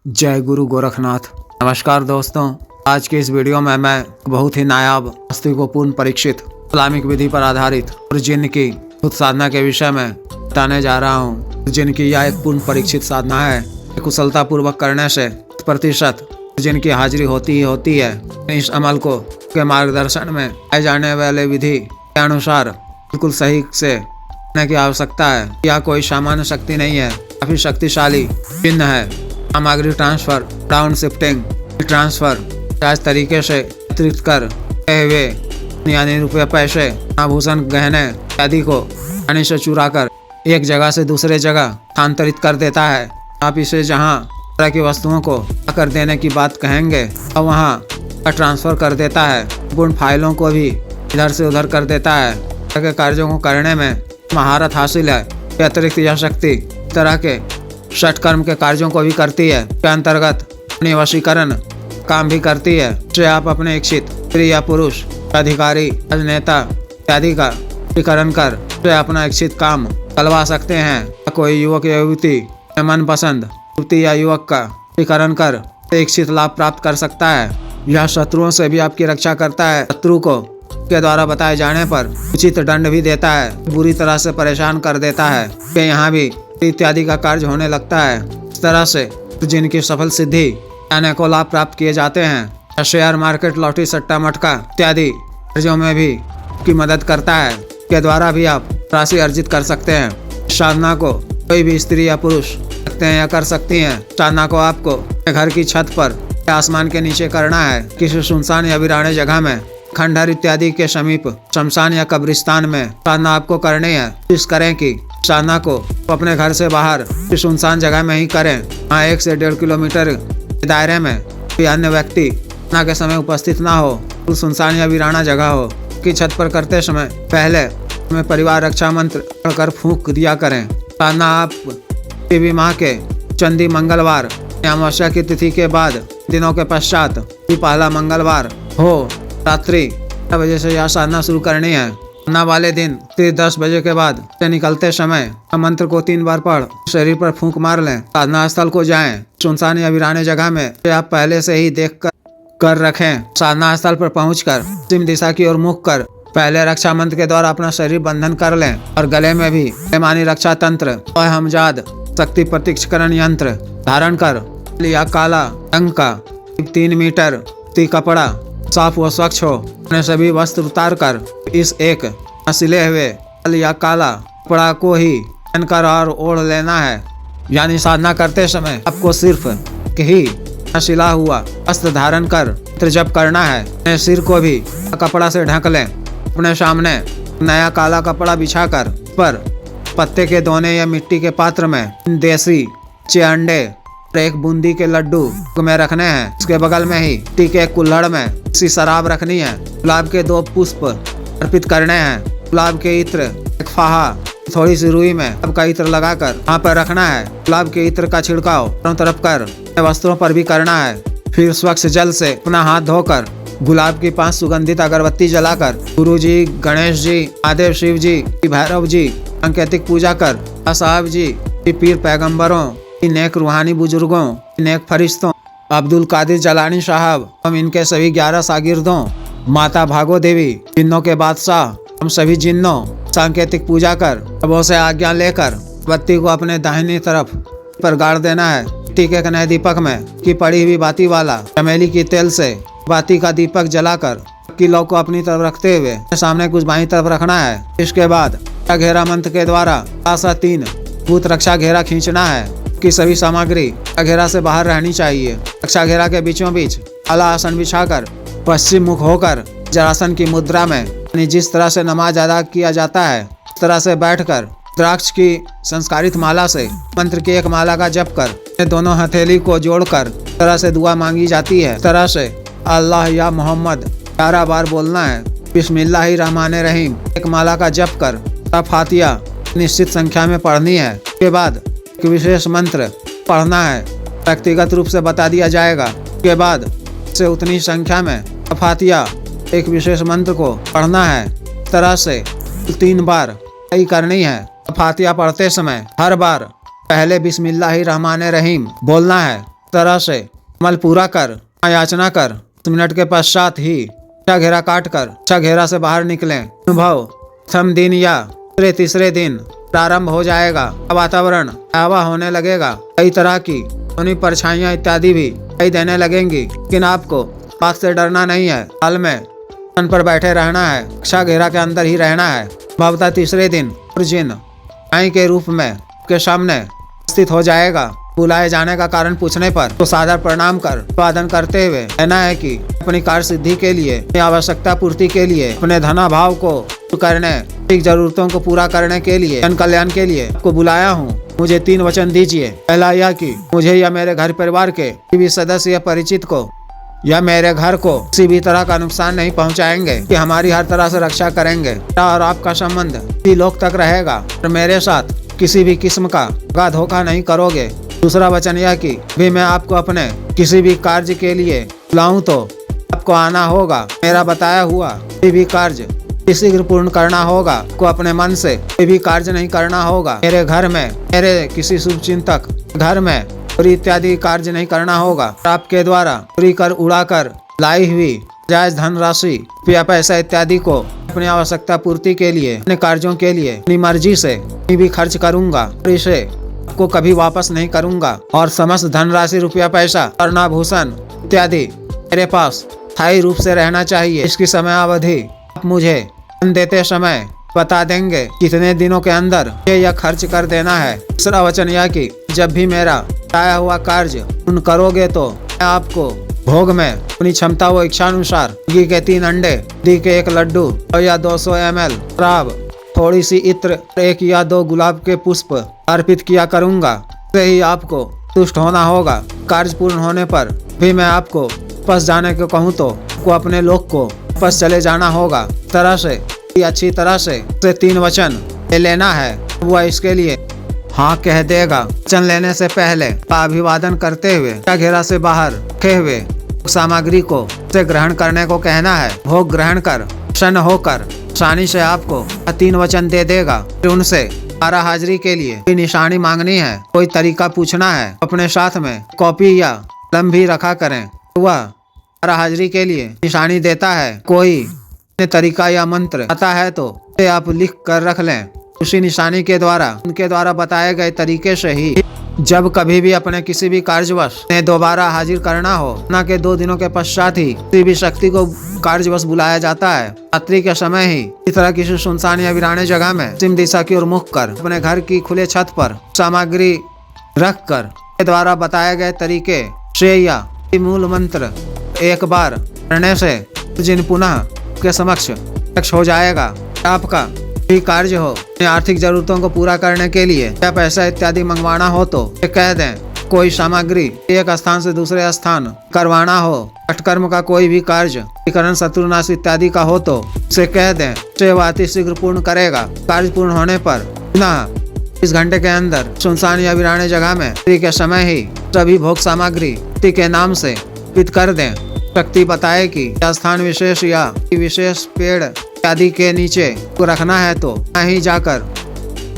जय गुरु गोरखनाथ। नमस्कार दोस्तों, आज के इस वीडियो में मैं बहुत ही नायाब आस्तिकों परीक्षित इस्लामिक विधि पर आधारित और जिन की खुद साधना के विषय में बताने जा रहा हूँ। जिनकी यह एक पूर्ण परीक्षित साधना है, कुशलता पूर्वक करने से प्रतिशत जिनकी हाजिरी होती ही होती है। इस अमल को के मार्गदर्शन में आए जाने वाले विधि के अनुसार बिल्कुल सही से करने की आवश्यकता है। यह कोई सामान्य शक्ति नहीं है, काफी शक्तिशाली चिन्ह है। सामग्री ट्रांसफर, डाउन शिफ्टिंग ट्रांसफर सहज तरीके से वितरित कर हुए यानी रुपये, पैसे, आभूषण, गहने आदि को पानी से चुरा कर एक जगह से दूसरे जगह स्थानांतरित कर देता है। आप इसे जहाँ तरह की वस्तुओं को कर देने की बात कहेंगे और वहाँ ट्रांसफर कर देता है। पूर्ण फाइलों को भी इधर से उधर कर देता है। तरह के कार्यों को करने में महारत हासिल है। के अतिरिक्त यह शक्ति तरह के षटकर्म के कार्यों को भी करती है। के अंतर्गत अपनी वशीकरण काम भी करती है। जो आप अपने इच्छित स्त्री या पुरुष, अधिकारी, राजनेता इत्यादि का वशीकरण कर जो अपना इच्छित काम करवा सकते हैं। कोई युवक या युवती मनपसंद युवती या युवक का वशीकरण कर इच्छित लाभ प्राप्त कर सकता है। यह शत्रुओं से भी आपकी रक्षा करता है। शत्रु को के द्वारा बताए जाने पर उचित दंड भी देता है। बुरी तरह से परेशान कर देता है कि यहाँ भी इत्यादि का कार्य होने लगता है। इस तरह से जिनकी सफल सिद्धि अनेकों लाभ प्राप्त किए जाते हैं। शेयर मार्केट, लॉटरी, सट्टा, मटका इत्यादि कार्यों में भी की मदद करता है। के द्वारा भी आप राशि अर्जित कर सकते हैं। साधना को कोई भी स्त्री या पुरुष सकते हैं या कर सकती हैं। साधना को आपको घर की छत पर या आसमान के नीचे करना है। किसी सुनसान या वीराने जगह में, खंडहर इत्यादि के समीप, शमशान या कब्रिस्तान में साधना आपको करनी है। कोशिश करें कि साधना को अपने घर से बाहर सुनसान जगह में ही करें। वहाँ 1 से 1.5 किलोमीटर के दायरे में कोई अन्य व्यक्ति साधना के समय उपस्थित ना हो। सुनसान या वीराना जगह हो। की छत पर करते समय पहले में परिवार रक्षा मंत्र पढ़कर फूंक दिया करें। साधना आप देवी माह के चंदी मंगलवार या अमावस्या की तिथि के बाद दिनों के पश्चात पहला मंगलवार हो रात्रि 10 बजे से यह साधना शुरू करनी है। साधना वाले दिन 10 बजे के बाद से निकलते समय मंत्र को 3 बार पढ़ शरीर पर फूंक मार लें। साधना स्थल को जाएं। सुनसान या वीराने जगह में आप पहले से ही देख कर रखें। साधना स्थल पर पहुंचकर पश्चिम दिशा की ओर मुख कर पहले रक्षा मंत्र के द्वारा अपना शरीर बंधन कर लें और गले में भी बेमानी रक्षा तंत्र और हमजाद शक्ति प्रतीक्षकरण यंत्र धारण कर लिया। काला रंग का 3 मीटर कपड़ा साफ व स्वच्छ हो। अपने सभी वस्त्र उतार कर इस एक सिले हुए या काला कपड़ा को ही पहनकर और ओढ़ लेना है। यानी साधना करते समय आपको सिर्फ ही सिला हुआ वस्त्र धारण कर जप करना है। अपने सिर को भी कपड़ा से ढक लें। अपने सामने नया काला कपड़ा बिछाकर पर पत्ते के दोने या मिट्टी के पात्र में देसी अंडे और 1 बूंदी के लड्डू में रखने हैं। इसके बगल में ही टीके कुल्हड़ में सी शराब रखनी है। गुलाब के 2 पुष्प अर्पित करने हैं। गुलाब के इत्र 1 फाहा थोड़ी सी रुई में सबका इत्र लगाकर वहाँ पर रखना है। गुलाब के इत्र का छिड़काव चारों तरफ कर वस्त्रों पर भी करना है। फिर स्वच्छ जल से अपना हाथ धोकर गुलाब की 5 सुगंधित अगरबत्ती जलाकर गुरु जी, गणेश जी, महादेव, शिव जी, भैरव जी सांकेतिक पूजा कर साहब जी, पीर पैगम्बरों, नेक रूहानी बुजुर्गों, नेक फरिश्तों, अब्दुल कादिर जलानी साहब, हम इनके सभी 11 शागिर्दों, माता भागो देवी, जिन्नों के बादशाह, हम सभी जिन्नों सांकेतिक पूजा कर सबों से आज्ञा लेकर बत्ती को अपने दाहिनी तरफ पर गाड़ देना है। टीके के नए दीपक में की पड़ी हुई बाती वाला चमेली की तेल से बाती का दीपक जलाकर किलो को अपनी तरफ रखते हुए सामने कुछ बाईं तरफ रखना है। इसके बाद घेरा मंत्र के द्वारा 3 भूत रक्षा घेरा खींचना है। की सभी सामग्री घेरा से बाहर रहनी चाहिए। रक्षा घेरा के बीचों बीच काला आसन बिछाकर पश्चिम मुख होकर जरासन की मुद्रा में यानी जिस तरह से नमाज अदा किया जाता है उस तरह से बैठकर द्राक्ष की संस्कारित माला से मंत्र की 1 माला का जप कर दोनों हथेली को जोड़कर तरह से दुआ मांगी जाती है। तरह से अल्लाह या मोहम्मद 11 बार बोलना है। बिस्मिल्लाहिर्रहमानिर्रहीम 1 माला का जप कर फातिहा निश्चित संख्या में पढ़नी है। के बाद एक विशेष मंत्र पढ़ना है। व्यक्तिगत रूप से बता दिया जाएगा। के बाद से उतनी संख्या में फातिहा एक विशेष मंत्र को पढ़ना है। तरह से 3 बार ही करनी है। फातिहा पढ़ते समय हर बार पहले बिस्मिल्लाहिर्रहमानिर्रहीम बोलना है। तरह से अमल पूरा कर, याचना कर। 10 मिनट के पश्चात ही 6 घेरा काट कर 6 घेरा से बाहर निकलें। अनुभव प्रथम दिन या तीसरे दिन प्रारंभ हो जाएगा। वातावरण भयावह होने लगेगा। कई तरह की ध्वनि परछाइयां इत्यादि भी दिखाई देने लगेंगी, लेकिन आपको बात से डरना नहीं है। हाल में स्थान पर बैठे रहना है, 6 घेरा के अंदर ही रहना है। भवता तीसरे दिन जिन आई के रूप में के सामने उपस्थित हो जाएगा। बुलाए जाने का कारण पूछने पर तो सादर प्रणाम कर अभिवादन करते हुए कहना है कि अपनी कार्य सिद्धि के लिए, अपनी आवश्यकता पूर्ति के लिए, अपने धनाभाव को करने, ठीक जरूरतों को पूरा करने के लिए, जन कल्याण के लिए आपको बुलाया हूँ। मुझे 3 वचन दीजिए। पहला यह कि मुझे या मेरे घर परिवार के किसी भी सदस्य या परिचित को या मेरे घर को किसी भी तरह का नुकसान नहीं पहुंचाएंगे, कि हमारी हर तरह से रक्षा करेंगे। और आपका संबंध इसी लोक तक रहेगा और मेरे साथ किसी भी किस्म का धोखा नहीं करोगे। दूसरा वचन यह कि भी मैं आपको अपने किसी भी कार्य के लिए बुलाऊं तो आपको आना होगा। मेरा बताया हुआ कोई भी कार्य शीघ्र पूर्ण करना होगा। को अपने मन से कोई भी कार्य नहीं करना होगा। मेरे घर में, मेरे किसी शुभ चिंतक घर में चोरी इत्यादि कार्य नहीं करना होगा। आपके द्वारा चोरी कर उड़ाकर लाई हुई जायज धनराशि या पैसा इत्यादि को अपनी आवश्यकता पूर्ति के लिए, अपने कार्यों के लिए अपनी मर्जी से भी खर्च करूंगा और इसे आपको कभी वापस नहीं करूंगा। और समस्त धनराशि, रुपया, पैसा, आभूषण इत्यादि मेरे पास स्थायी रूप से रहना चाहिए। इसकी समय अवधि आप मुझे धन देते समय बता देंगे कितने दिनों के अंदर यह खर्च कर देना है। दूसरा वचन यह कि जब भी मेरा बताया हुआ कार्य पूर्ण करोगे तो मैं आपको भोग में अपनी क्षमता व इच्छा अनुसार घी के 3 अंडे, घी के 1 लड्डू और या 200 ml शराब, थोड़ी सी इत्र, 1 या 2 गुलाब के पुष्प अर्पित किया करूंगा। से ही आपको तुष्ट होना होगा। कार्य पूर्ण होने पर भी मैं आपको वापस जाने को कहूँ तो आपको अपने लोक को वापस चले जाना होगा। तरह से अच्छी तरह से 3 वचन ले लेना है। वह इसके लिए हाँ कह देगा। वचन लेने से पहले अभिवादन करते हुए घेरा से बाहर रखे हुए सामग्री को से ग्रहण करने को कहना है। भोग ग्रहण कर प्रसन्न होकर आसानी से आपको 3 वचन दे देगा। फिर उनसे 12 हाजिरी के लिए कोई निशानी मांगनी है, कोई तरीका पूछना है। अपने साथ में कॉपी या कलम भी रखा करें। वह 12 हाजिरी के लिए निशानी देता है। कोई तरीका या मंत्र आता है तो उसे आप लिख कर रख लें। उसी निशानी के द्वारा, उनके द्वारा बताए गए तरीके से ही जब कभी भी अपने किसी भी कार्यवश ने दोबारा हाजिर करना हो, न के 2 दिनों के पश्चात ही किसी भी शक्ति को कार्यवश बुलाया जाता है। रात्रि के समय ही इस तरह किसी सुनसान या वीराने जगह में पश्चिम दिशा की ओर मुख कर अपने घर की खुले छत पर सामग्री रख कर के द्वारा बताए गए तरीके से या मूल मंत्र एक बार करने से जिन पुनः के समक्ष प्रत्यक्ष हो जाएगा। आपका भी कार्य हो, आर्थिक जरूरतों को पूरा करने के लिए या पैसा इत्यादि मंगवाना हो तो कह दें। कोई सामग्री एक स्थान से दूसरे स्थान करवाना हो, अष्टकर्म का कोई भी कार्य, विकरण, शत्रुनाश इत्यादि का हो तो उसे कह दें। से वह अति शीघ्र पूर्ण करेगा। कार्य पूर्ण होने पर पुनः 20 घंटे के अंदर सुनसान या वीराने जगह में के समय ही सभी भोग सामग्री के नाम से अर्पित कर दें। शक्ति बताए कि स्थान विशेष या विशेष पेड़ आदि के नीचे को रखना है तो वहीं जाकर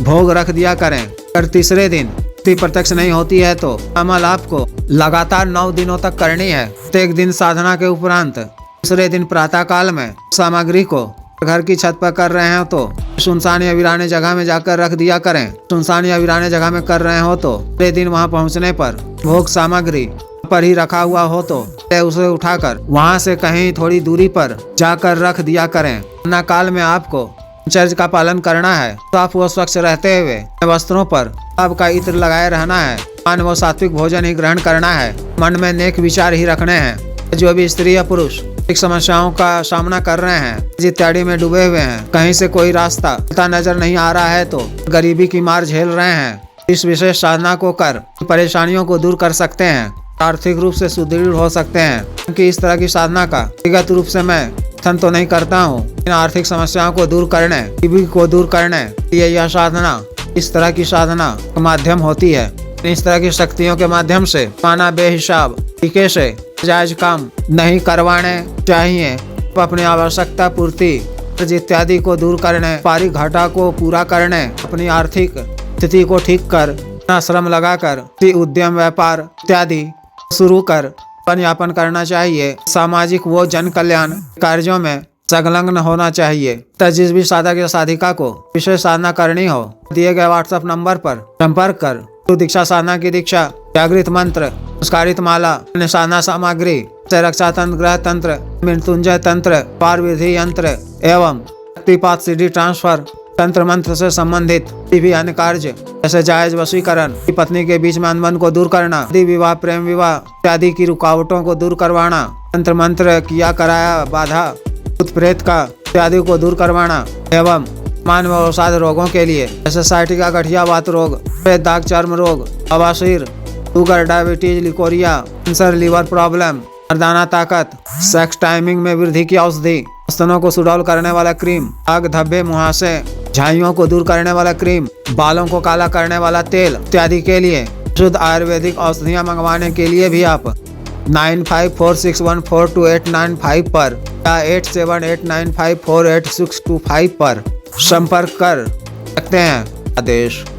भोग रख दिया करें। अगर तीसरे दिन प्रत्यक्ष नहीं होती है तो अमल आपको लगातार 9 दिनों तक करनी है। प्रत्येक दिन साधना के उपरांत दूसरे दिन प्रातः काल में सामग्री को घर की छत पर कर रहे हो तो सुनसान या वीराने जगह में जाकर रख दिया करें। सुनसान या वीराने जगह में कर रहे हो तो अगले दिन वहां पहुंचने पर भोग सामग्री पर ही रखा हुआ हो तो उसे उठाकर वहां से कहीं थोड़ी दूरी पर जाकर रख दिया करें। ना काल में आपको चर्च का पालन करना है। साफ व स्वच्छ रहते हुए वस्त्रों पर आपका इत्र लगाए रहना है। पान व सात्विक भोजन ही ग्रहण करना है। मन में नेक विचार ही रखने हैं। जो भी स्त्री या पुरुष एक समस्याओं का सामना कर रहे हैं, इत्यादि में डूबे हुए हैं, कहीं से कोई रास्ता नजर नहीं आ रहा है तो गरीबी की मार झेल रहे हैं, इस विशेष साधना को कर परेशानियों को दूर कर सकते हैं, आर्थिक रूप से सुदृढ़ हो सकते हैं। क्योंकि इस तरह की साधना का व्यक्तिगत रूप से मैं समर्थन तो नहीं करता हूँ। इन आर्थिक समस्याओं को दूर करने, गरीबी को दूर करने लिए यह साधना, इस तरह की साधना का माध्यम होती है। इस तरह की शक्तियों के माध्यम से माना बेहिसाब तरीके से जायज काम नहीं करवाने चाहिए। अपनी आवश्यकता पूर्ति इत्यादि को दूर करने, पारिक घाटा को पूरा करने, अपनी आर्थिक स्थिति को ठीक कर, श्रम लगाकर उद्यम, व्यापार इत्यादि शुरू कर जीवन यापन करना चाहिए। सामाजिक व जन कल्याण कार्यों में संलग्न होना चाहिए। तथा जिस भी साधक या साधिका को विशेष साधना करनी हो, दिए गए व्हाट्सएप नंबर पर संपर्क कर गुरु दीक्षा साधना की दीक्षा, जागृत मंत्र, संस्कारित माला, अन्य साधना सामग्री, रक्षा तंत्र, ग्रह तंत्र, मृत्युंजय तंत्र, पार विधि यंत्र एवं शक्तिपात सीडी ट्रांसफर तंत्र मंत्र से संबंधित भी अन्य कार्य जैसे जायज वशीकरण, पत्नी के बीच में अनबन को दूर करना, विवाह, प्रेम विवाह इत्यादि की रुकावटों को दूर करवाना, तंत्र मंत्र किया कराया बाधा, भूत प्रेत का इत्यादि को दूर करवाना एवं मानव अवसाद रोगों के लिए जैसे साइटिका, गठिया, वात रोग, सफेद दाग, चर्म रोग, बवासीर, sugar, diabetes, leucorrhoea, cancer, liver problem, मर्दाना ताकत, सेक्स टाइमिंग में वृद्धि की औषधि, स्तनों को सुडौल करने वाला क्रीम, आग, धब्बे, मुहासे, झाइयों को दूर करने वाला क्रीम, बालों को काला करने वाला तेल इत्यादि के लिए शुद्ध आयुर्वेदिक औषधियाँ मंगवाने के लिए भी आप 9546142895 पर या 8789548625 पर संपर्क कर सकते हैं। आदेश।